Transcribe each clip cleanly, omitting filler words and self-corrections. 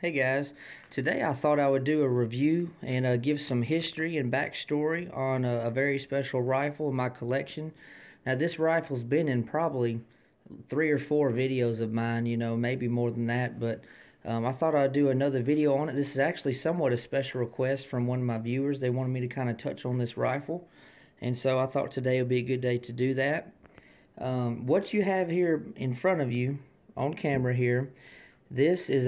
Hey guys, today I thought I would do a review and give some history and backstory on a very special rifle in my collection. Now this rifle's been in probably 3 or 4 videos of mine, maybe more than that, but I thought I'd do another video on it. This is actually somewhat a special request from one of my viewers. They wanted me to kind of touch on this rifle, and so I thought today would be a good day to do that. What you have here in front of you on camera here, this is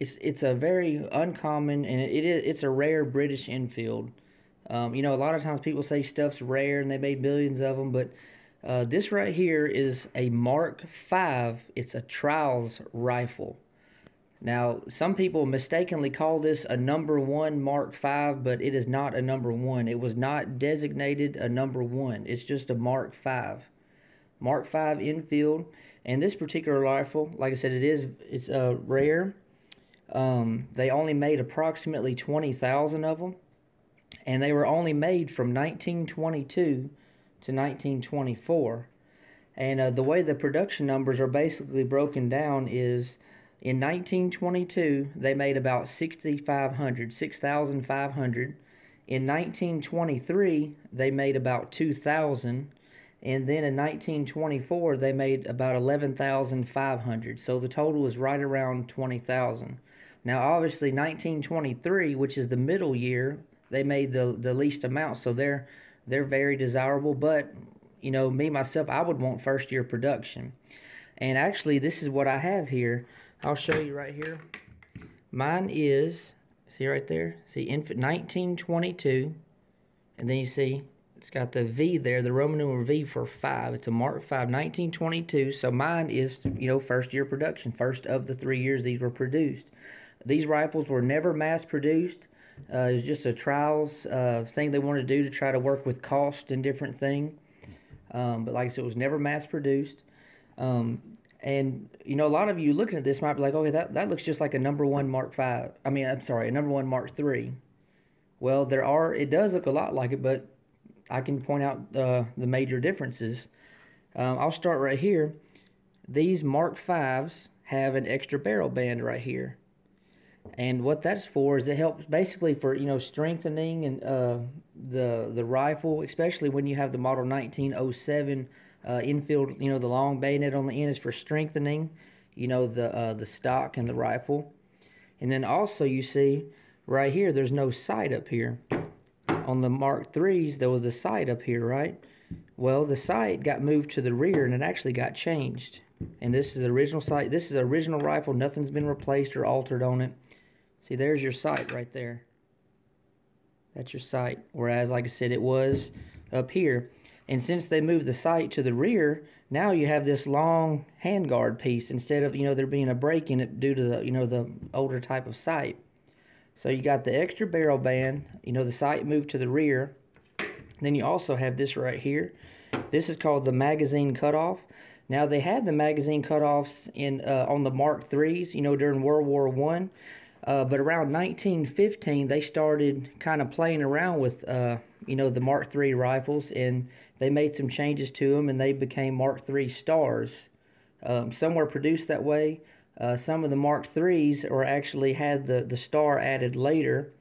it's a very uncommon, and it's a rare British Enfield. A lot of times people say stuff's rare and they made billions of them, but this right here is a Mark V. It's a trials rifle. Now, some people mistakenly call this a #1 Mark V, but it is not a #1. It was not designated a #1. It's just a Mark V. Mark V Enfield. And this particular rifle, like I said, it's rare. They only made approximately 20,000 of them, and they were only made from 1922 to 1924. And the way the production numbers are basically broken down is, in 1922 they made about 6,500. In 1923 they made about 2,000. And then in 1924, they made about 11,500. So the total is right around 20,000. Now, obviously, 1923, which is the middle year, they made the least amount. So they're very desirable. But, me, myself, I would want first year production. And actually, this is what I have here. I'll show you right here. Mine is, see right there? See, 1922. And then you see, it's got the V there, the Roman numeral V for 5. It's a Mark V, 1922. So mine is, first year production. First of the 3 years these were produced. These rifles were never mass produced. It was just a trials thing they wanted to do to try to work with cost and different thing. But like I said, it was never mass produced. And, a lot of you looking at this might be like, okay, that looks just like a #1 Mark V. I'm sorry, a #1 Mark III. Well, it does look a lot like it, but I can point out the major differences. I'll start right here. These Mark V's have an extra barrel band right here. And what that's for is it helps basically for, strengthening and the rifle, especially when you have the model 1907 Enfield, the long bayonet on the end is for strengthening, the stock and the rifle. And then also you see right here, there's no sight up here. On the Mark IIIs, there was a sight up here, right? Well, the sight got moved to the rear, and it actually got changed. And this is the original sight. This is the original rifle. Nothing's been replaced or altered on it. See, there's your sight right there. That's your sight. Whereas, like I said, it was up here. And since they moved the sight to the rear, now you have this long handguard piece instead of, there being a break in it due to the, the older type of sight. So you got the extra barrel band, the sight moved to the rear. Then you also have this right here. This is called the magazine cutoff. Now they had the magazine cutoffs on the Mark IIIs, during World War I. But around 1915, they started kind of playing around with, the Mark III rifles, and they made some changes to them, and they became Mark III Stars. Some were produced that way. Some of the Mark IIIs actually had the star added later.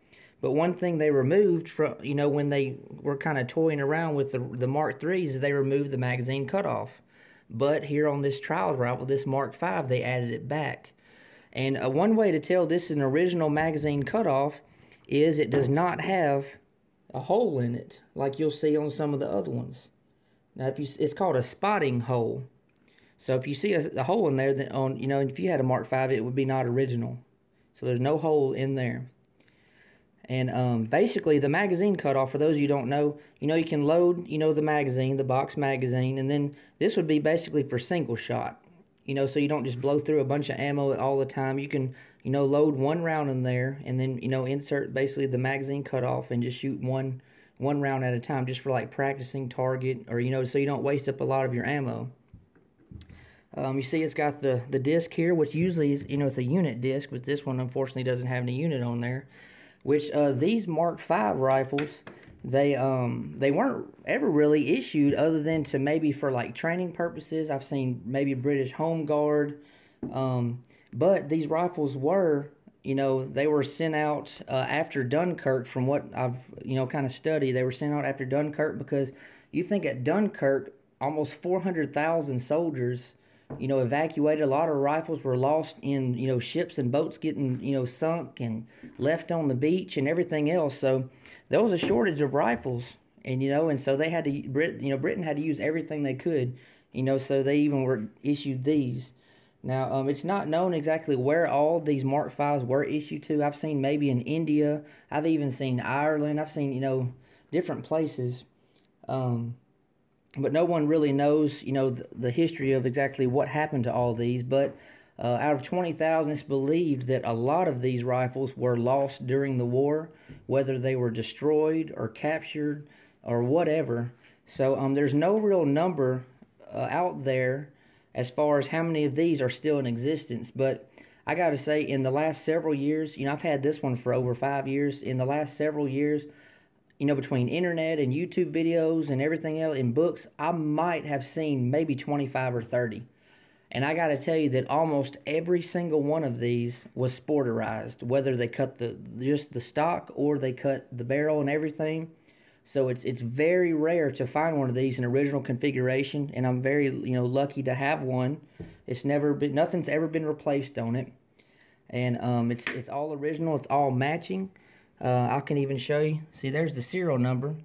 But one thing they removed from, when they were kind of toying around with the Mark IIIs, is they removed the magazine cutoff. But here on this trials rifle, this Mark V, they added it back. And one way to tell this is an original magazine cutoff is it does not have a hole in it, like you'll see on some of the other ones. Now, it's called a spotting hole. So if you see a hole in there, then if you had a Mark V, it would be not original. So there's no hole in there. And basically, the magazine cutoff, for those of you who don't know, you can load, the magazine, the box magazine, and then this would be basically for single shot. So you don't just blow through a bunch of ammo all the time. You can, load one round in there, and then, insert basically the magazine cutoff and just shoot one round at a time, just for like practicing target, or so you don't waste up a lot of your ammo. You see it's got the disc here, which usually is, it's a unit disc, but this one unfortunately doesn't have any unit on there. Which these Mark V rifles, they weren't ever really issued other than to maybe for like training purposes. I've seen maybe British Home Guard, but these rifles were they were sent out after Dunkirk. From what I've kind of studied, they were sent out after Dunkirk because you think at Dunkirk almost 400,000 soldiers evacuated. A lot of rifles were lost in ships and boats getting sunk and left on the beach and everything else. So there was a shortage of rifles, and so they had to Britain had to use everything they could, so they even were issued these. Now, it's not known exactly where all these Mark V's were issued to. I've seen maybe in India. I've even seen Ireland. I've seen, different places. But no one really knows, the history of exactly what happened to all these. But out of 20,000, it's believed that a lot of these rifles were lost during the war, whether they were destroyed or captured or whatever. So there's no real number out there as far as how many of these are still in existence. But I got to say, in the last several years, I've had this one for over 5 years. In the last several years, between internet and YouTube videos and everything else and books, I might have seen maybe 25 or 30. And I got to tell you that almost every single one of these was sporterized, whether they cut just the stock or they cut the barrel and everything. So it's very rare to find one of these in original configuration, and I'm very lucky to have one. Nothing's ever been replaced on it, and it's all original. It's all matching. I can even show you. See, there's the serial number,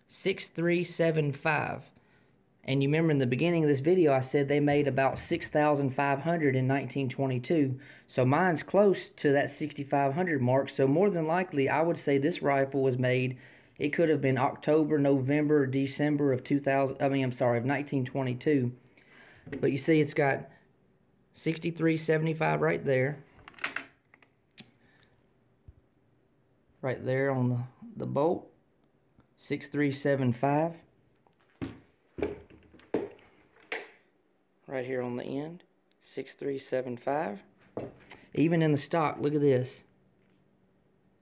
6375. And you remember in the beginning of this video, I said they made about 6,500 in 1922. So mine's close to that 6,500 mark. So more than likely, I would say this rifle was made. It could have been October, November, December of 1922. But you see, it's got 6375 right there. Right there on the bolt, 6375. Right here on the end, 6375. Even in the stock, look at this.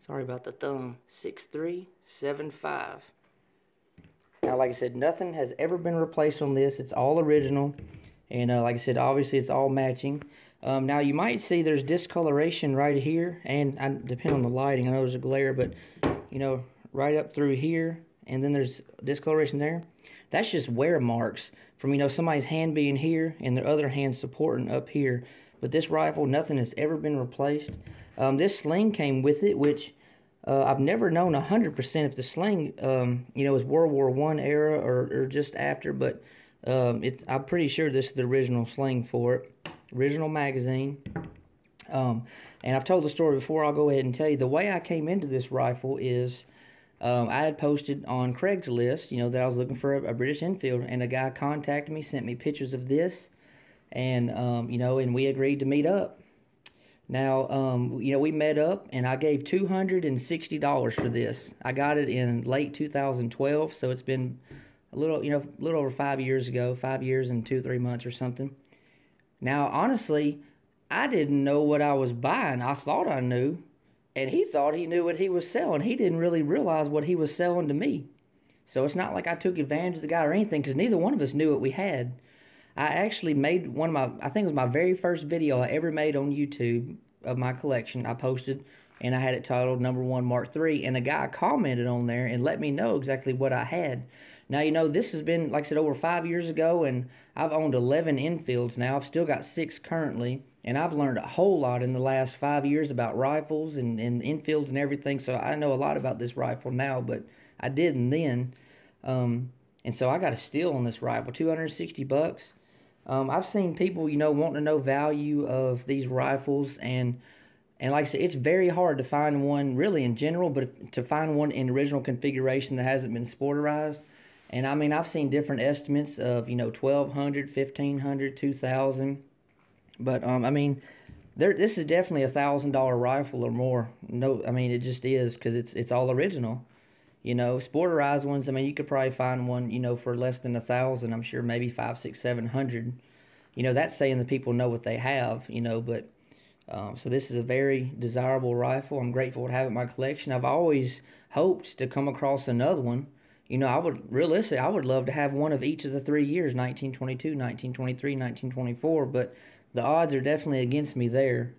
Sorry about the thumb. 6375. Now, like I said, nothing has ever been replaced on this. It's all original. And like I said, obviously it's all matching. Now, you might see there's discoloration right here. And depending on the lighting, I know there's a glare, but, right up through here. And then there's discoloration there. That's just wear marks from, somebody's hand being here and their other hand supporting up here. But this rifle, nothing has ever been replaced. This sling came with it, which I've never known 100% if the sling, is World War I era or just after, but I'm pretty sure this is the original sling for it, original magazine. And I've told the story before. I'll go ahead and tell you. The way I came into this rifle is I had posted on Craigslist, that I was looking for a British Enfield, and a guy contacted me, sent me pictures of this, and, and we agreed to meet up. Now, we met up, and I gave $260 for this. I got it in late 2012, so it's been a little over 5 years ago, 5 years and 2-3 months or something. Now, honestly, I didn't know what I was buying. I thought I knew, and he thought he knew what he was selling. He didn't really realize what he was selling to me. So it's not like I took advantage of the guy or anything, because neither one of us knew what we had. I actually made I think it was my very first video I ever made on YouTube of my collection. I posted, and I had it titled #1 Mark III, and a guy commented on there and let me know exactly what I had. Now, this has been, like I said, over 5 years ago, and I've owned 11 Enfields now. I've still got 6 currently, and I've learned a whole lot in the last 5 years about rifles and Enfields and everything, so I know a lot about this rifle now, but I didn't then. And so I got a steal on this rifle, $260. I've seen people, wanting to know value of these rifles, and like I said, it's very hard to find one, really in general, but to find one in original configuration that hasn't been sporterized. And I mean, I've seen different estimates of, $1,200, $1,500, $2,000. But, I mean, this is definitely a $1,000 rifle or more. No, I mean, it just is, because it's all original. Sporterized ones, I mean, you could probably find one, for less than $1,000. I'm sure maybe $500, $600, $700. That's saying the people know what they have, but, so this is a very desirable rifle. I'm grateful to have it in my collection. I've always hoped to come across another one. I would love to have one of each of the 3 years, 1922, 1923, 1924, but the odds are definitely against me there.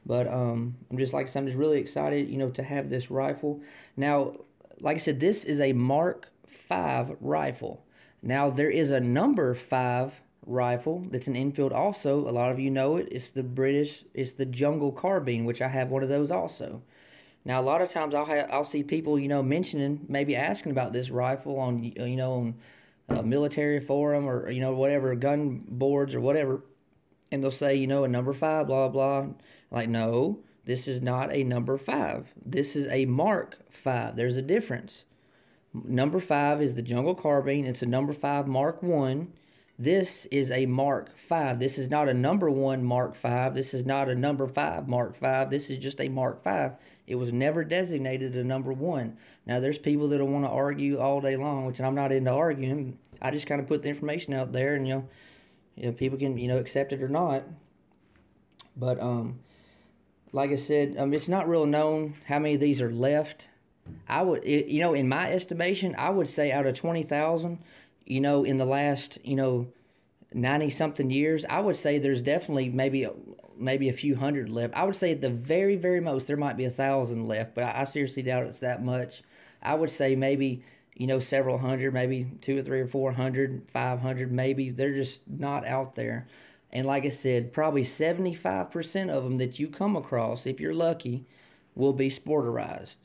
But I'm just like I said, I'm just really excited, to have this rifle. Now, like I said, this is a Mark V rifle. Now there is a number 5 rifle that's an Enfield also. A lot of you know it. It's the Jungle Carbine, which I have one of those also. Now a lot of times I'll see people, mentioning, maybe asking about this rifle on, on military forum, or whatever, gun boards or whatever, and they'll say, a number 5, blah blah. Like, no, this is not a number 5. This is a Mark V. There's a difference. Number 5 is the Jungle Carbine. It's a number 5 Mark 1. This is a Mark V. This is not a number 1 Mark V. This is not a number 5 Mark V. This is just a Mark V. It was never designated a number 1. Now, there's people that want to argue all day long, which I'm not into arguing. I just kind of put the information out there, and, people can, accept it or not. But, like I said, it's not real known how many of these are left. I would, in my estimation, I would say out of 20,000, in the last, 90-something years, I would say there's definitely maybe a few hundred left. I would say at the very, very most, there might be 1,000 left, but I seriously doubt it's that much. I would say maybe, several hundred, maybe 200 or 300 or 400, 500, maybe. They're just not out there. And like I said, probably 75% of them that you come across, if you're lucky, will be sporterized.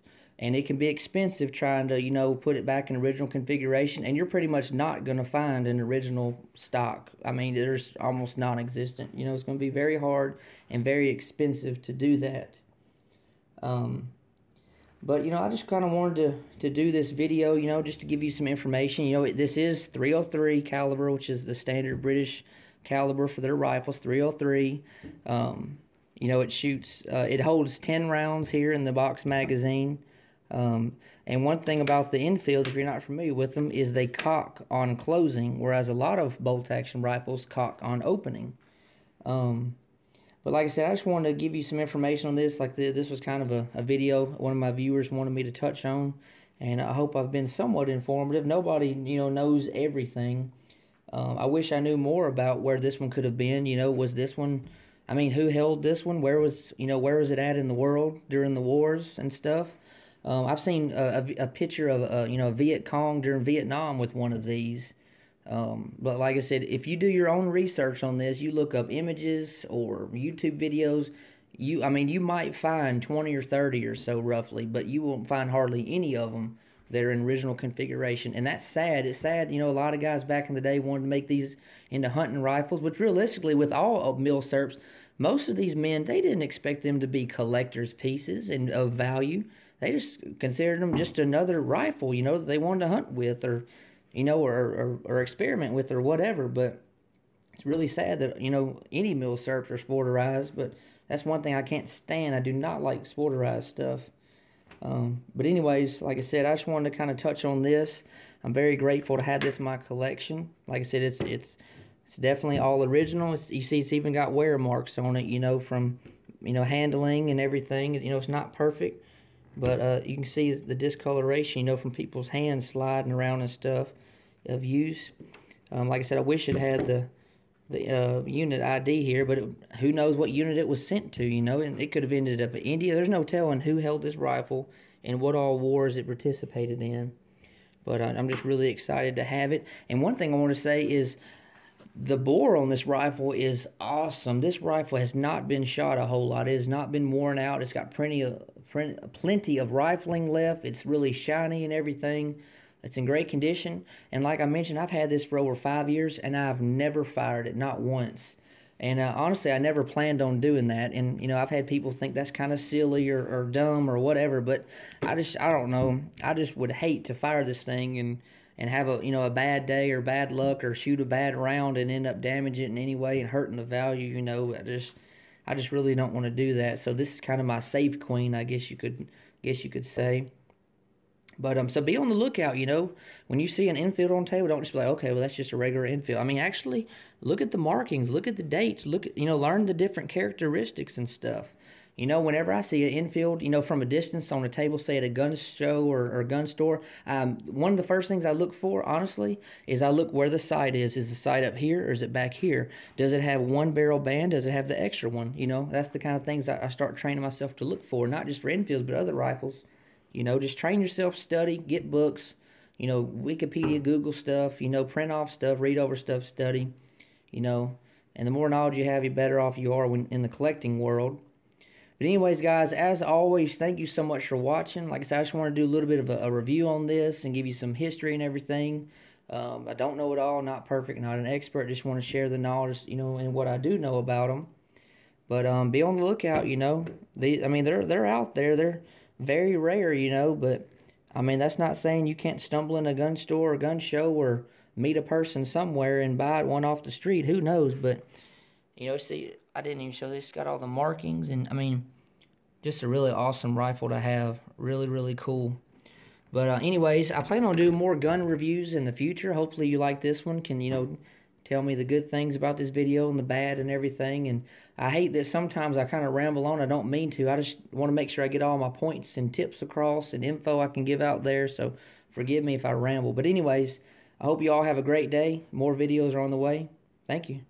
And it can be expensive trying to, put it back in original configuration. And you're pretty much not going to find an original stock. I mean, there's almost non-existent. It's going to be very hard and very expensive to do that. But, I just kind of wanted to do this video, just to give you some information. This is .303 caliber, which is the standard British caliber for their rifles, .303. It shoots, it holds 10 rounds here in the box magazine. And one thing about the Enfield, if you're not familiar with them, is they cock on closing, whereas a lot of bolt-action rifles cock on opening. But like I said, I just wanted to give you some information on this. This was kind of a video one of my viewers wanted me to touch on, and I hope I've been somewhat informative. Nobody, knows everything. I wish I knew more about where this one could have been. Was this one, I mean, who held this one? Where was it at in the world during the wars and stuff? I've seen a picture of, Viet Cong during Vietnam with one of these. But like I said, if you do your own research on this, you look up images or YouTube videos, you might find 20 or 30 or so roughly, but you won't find hardly any of them that are in original configuration. And that's sad. It's sad, a lot of guys back in the day wanted to make these into hunting rifles, which realistically, with all of milsurps, most of these men, they didn't expect them to be collector's pieces and of value. They just considered them just another rifle, that they wanted to hunt with, or, or experiment with, or whatever. But it's really sad that, any milsurps are sporterized, but that's one thing I can't stand. I do not like sporterized stuff. But anyways, like I said, I just wanted to kind of touch on this. I'm very grateful to have this in my collection. Like I said, it's definitely all original. You see, it's even got wear marks on it, from, handling and everything. It's not perfect. But you can see the discoloration, from people's hands sliding around and stuff of use. Like I said, I wish it had the unit ID here, but who knows what unit it was sent to, and it could have ended up in India. There's no telling who held this rifle and what all wars it participated in. But I'm just really excited to have it. And one thing I want to say is the bore on this rifle is awesome. This rifle has not been shot a whole lot. It has not been worn out. It's got plenty of rifling left. It's really shiny and everything. It's in great condition. And like I mentioned, I've had this for over 5 years, and I've never fired it, not once. And honestly, I never planned on doing that. And, I've had people think that's kind of silly or dumb or whatever. But I don't know. I just would hate to fire this thing and have a bad day or bad luck, or shoot a bad round and end up damaging it in any way and hurting the value. I just really don't want to do that. So this is kind of my safe queen, I guess you could say. But so be on the lookout. When you see an Enfield on table, don't just be like, okay, well, that's just a regular Enfield. I mean, actually look at the markings, look at the dates, learn the different characteristics and stuff. You know, whenever I see an Enfield, you know, from a distance on a table, say at a gun show or gun store, one of the first things I look for, honestly, is I look where the sight is. Is the sight up here or is it back here? Does it have one barrel band? Does it have the extra one? You know, that's the kind of things I start training myself to look for, not just for Enfields, but other rifles. You know, just train yourself, study, get books, you know, Wikipedia, Google stuff, you know, print off stuff, read over stuff, study, you know, and the more knowledge you have, the better off you are when in the collecting world. But anyways, guys, as always, thank you so much for watching. Like I said, I just want to do a little bit of a review on this and give you some history and everything. I don't know it all, not perfect, not an expert. Just want to share the knowledge, you know, and what I do know about them. But be on the lookout, you know. I mean, they're out there. They're very rare, you know. But I mean, that's not saying you can't stumble in a gun store or gun show or meet a person somewhere and buy one off the street. Who knows? But you know, see, I didn't even show this. It's got all the markings, and I mean, just a really awesome rifle to have. Really, really cool. But anyways, I plan on doing more gun reviews in the future. Hopefully you like this one. Can, you know, tell me the good things about this video and the bad and everything. And I hate that sometimes I kind of ramble on. I don't mean to. I just want to make sure I get all my points and tips across and info I can give out there. So forgive me if I ramble. But anyways, I hope you all have a great day. More videos are on the way. Thank you.